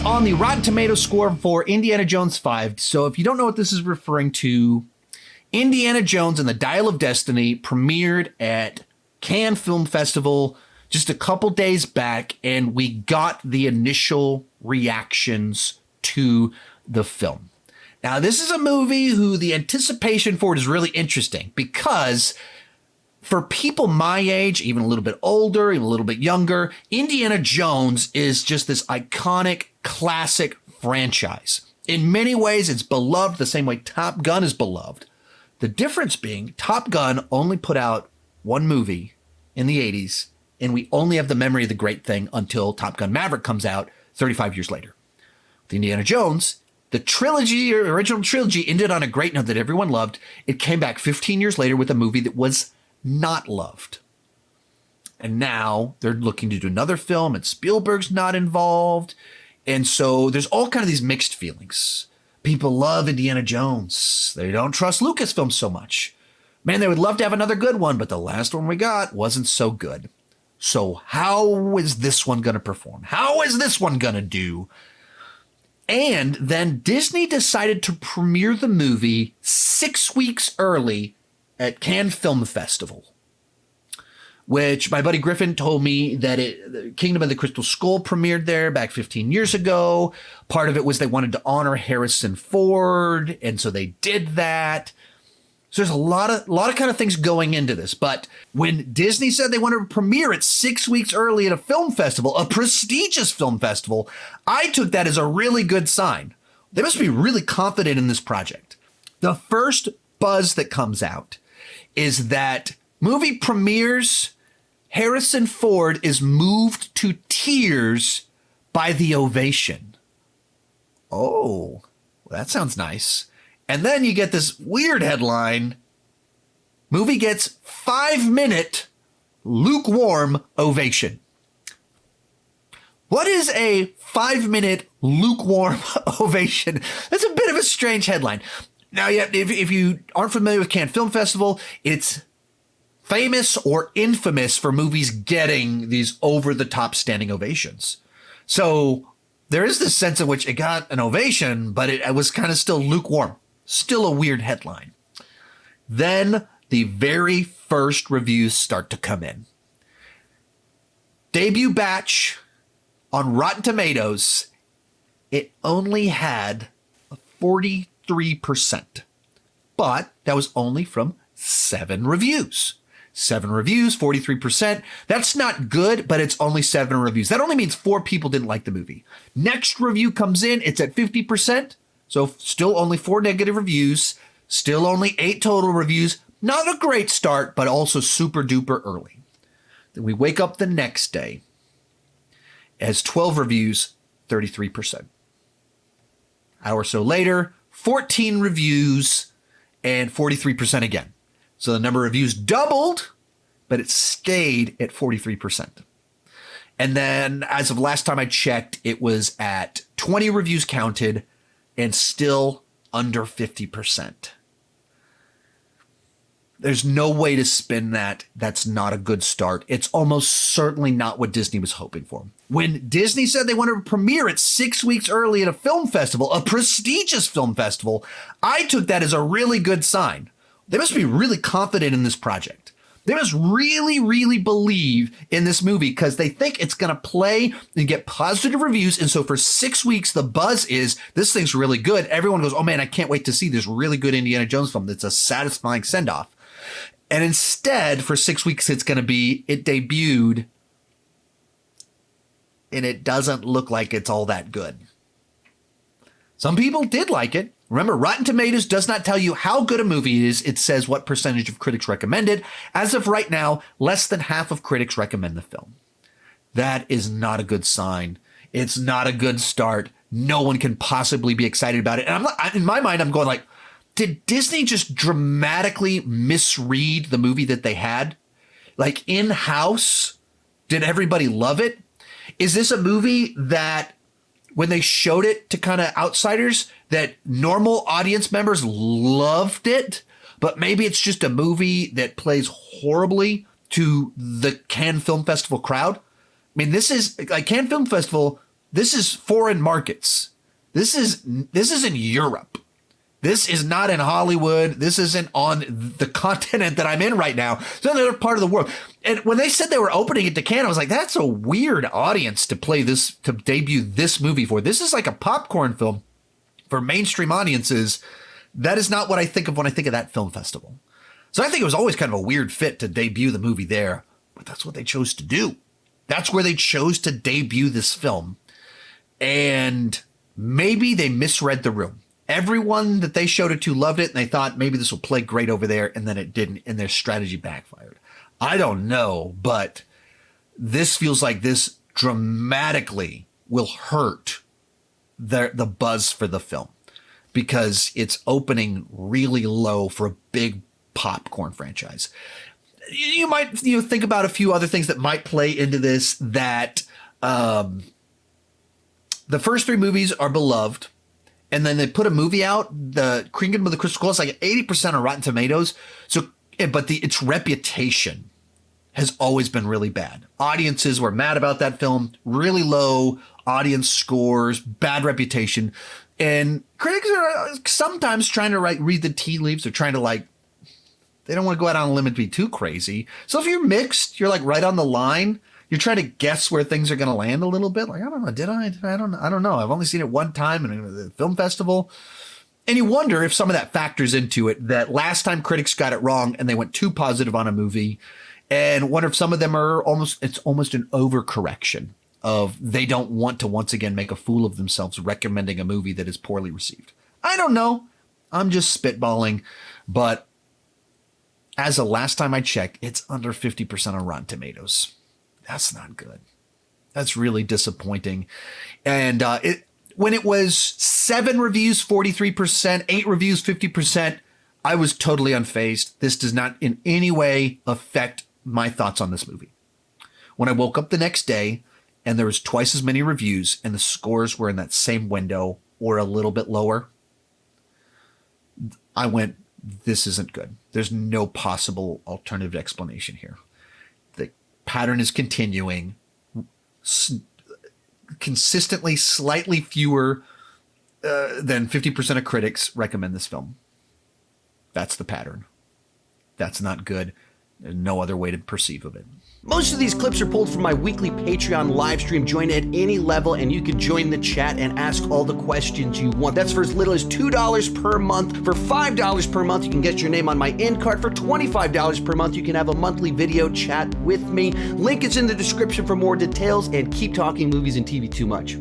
on the Rotten Tomatoes score for Indiana Jones 5. So if you don't know what this is referring to, Indiana Jones and the Dial of Destiny premiered at Cannes Film Festival just a couple days back, and we got the initial reactions to the film. Now, this is a movie who the anticipation for it is really interesting because for people my age, even a little bit older, even a little bit younger, Indiana Jones is just this iconic, classic franchise. In many ways, it's beloved the same way Top Gun is beloved. The difference being Top Gun only put out one movie in the 80s, and we only have the memory of the great thing until Top Gun Maverick comes out 35 years later. With Indiana Jones, the trilogy, or original trilogy, ended on a great note that everyone loved. It came back 15 years later with a movie that was not loved. And now they're looking to do another film, and Spielberg's not involved. And so there's all kind of these mixed feelings. People love Indiana Jones. They don't trust Lucasfilm so much. Man, they would love to have another good one, but the last one we got wasn't so good. So how is this one going to perform? How is this one going to do? And then Disney decided to premiere the movie 6 weeks early at Cannes Film Festival, which my buddy Griffin told me that the Kingdom of the Crystal Skull premiered there back 15 years ago. Part of it was they wanted to honor Harrison Ford, and so they did that. So there's a lot of kind of things going into this. But when Disney said they wanted to premiere it 6 weeks early at a film festival, a prestigious film festival, I took that as a really good sign. They must be really confident in this project. The first buzz that comes out is that movie premieres, Harrison Ford is moved to tears by the ovation. Oh, well, that sounds nice. And then you get this weird headline. Movie gets 5-minute lukewarm ovation. What is a 5-minute lukewarm ovation? That's a bit of a strange headline. Now, yeah, if you aren't familiar with Cannes Film Festival, it's famous or infamous for movies getting these over-the-top standing ovations. So there is this sense in which it got an ovation, but it was kind of still lukewarm. Still a weird headline. Then the very first reviews start to come in. Debut batch on Rotten Tomatoes, it only had a 43%. But that was only from 7 reviews. 7 reviews, 43%. That's not good, but it's only 7 reviews. That only means 4 people didn't like the movie. Next review comes in, it's at 50%. So still only 4 negative reviews, still only 8 total reviews. Not a great start, but also super duper early. Then we wake up the next day. It has 12 reviews, 33%. Hour or so later, 14 reviews and 43% again. So the number of reviews doubled, but it stayed at 43%. And then as of last time I checked, it was at 20 reviews counted, and still under 50%. There's no way to spin that. That's not a good start. It's almost certainly not what Disney was hoping for. When Disney said they wanted to premiere it 6 weeks early at a film festival, a prestigious film festival, I took that as a really good sign. They must be really confident in this project. They must really, really believe in this movie because they think it's going to play and get positive reviews. And so for 6 weeks, the buzz is this thing's really good. Everyone goes, oh man, I can't wait to see this really good Indiana Jones film. That's a satisfying send-off. And instead, for 6 weeks, it's going to be, it debuted and it doesn't look like it's all that good. Some people did like it. Remember, Rotten Tomatoes does not tell you how good a movie is. It says what percentage of critics recommend it. As of right now, less than half of critics recommend the film. That is not a good sign. It's not a good start. No one can possibly be excited about it. And in my mind, I'm going like, did Disney just dramatically misread the movie that they had? Like in-house, did everybody love it? Is this a movie that when they showed it to kind of outsiders, that normal audience members loved it, but maybe it's just a movie that plays horribly to the Cannes Film Festival crowd? I mean, this is like Cannes Film Festival This is foreign markets. This is in Europe. This is not in Hollywood. This isn't on the continent that I'm in right now. It's another part of the world. And when they said they were opening it to Cannes, I was like, that's a weird audience to debut this movie for. This is like a popcorn film for mainstream audiences. That is not what I think of when I think of that film festival. So I think it was always kind of a weird fit to debut the movie there, but that's what they chose to do. That's where they chose to debut this film. And maybe they misread the room. Everyone that they showed it to loved it, and they thought maybe this will play great over there, and then it didn't, and their strategy backfired. I don't know, but this feels like this dramatically will hurt the buzz for the film because it's opening really low for a big popcorn franchise. You might think about a few other things that might play into this, that the first three movies are beloved. And then they put a movie out, the Kingdom of the Crystal Skull, it's like 80% on Rotten Tomatoes. So, but its reputation has always been really bad. Audiences were mad about that film, really low audience scores, bad reputation. And critics are sometimes trying to read the tea leaves. They're trying to they don't want to go out on a limb and be too crazy. So if you're mixed, you're right on the line. You're trying to guess where things are going to land a little bit. I don't know. Did I? I don't know. I've only seen it one time in the film festival. And you wonder if some of that factors into it, that last time critics got it wrong and they went too positive on a movie, and wonder if some of them are it's almost an overcorrection of they don't want to once again make a fool of themselves recommending a movie that is poorly received. I don't know. I'm just spitballing. But as of last time I checked, it's under 50% on Rotten Tomatoes. That's not good. That's really disappointing. And when it was 7 reviews, 43%, 8 reviews, 50%, I was totally unfazed. This does not in any way affect my thoughts on this movie. When I woke up the next day and there was twice as many reviews and the scores were in that same window or a little bit lower, I went, this isn't good. There's no possible alternative explanation here. Pattern is continuing. Consistently slightly fewer than 50% of critics recommend this film. That's the pattern. That's not good. There's no other way to perceive of it. Most of these clips are pulled from my weekly Patreon live stream. Join at any level and you can join the chat and ask all the questions you want. That's for as little as $2 per month. For $5 per month, you can get your name on my end card. For $25 per month, you can have a monthly video chat with me. Link is in the description for more details, and keep talking movies and TV too much.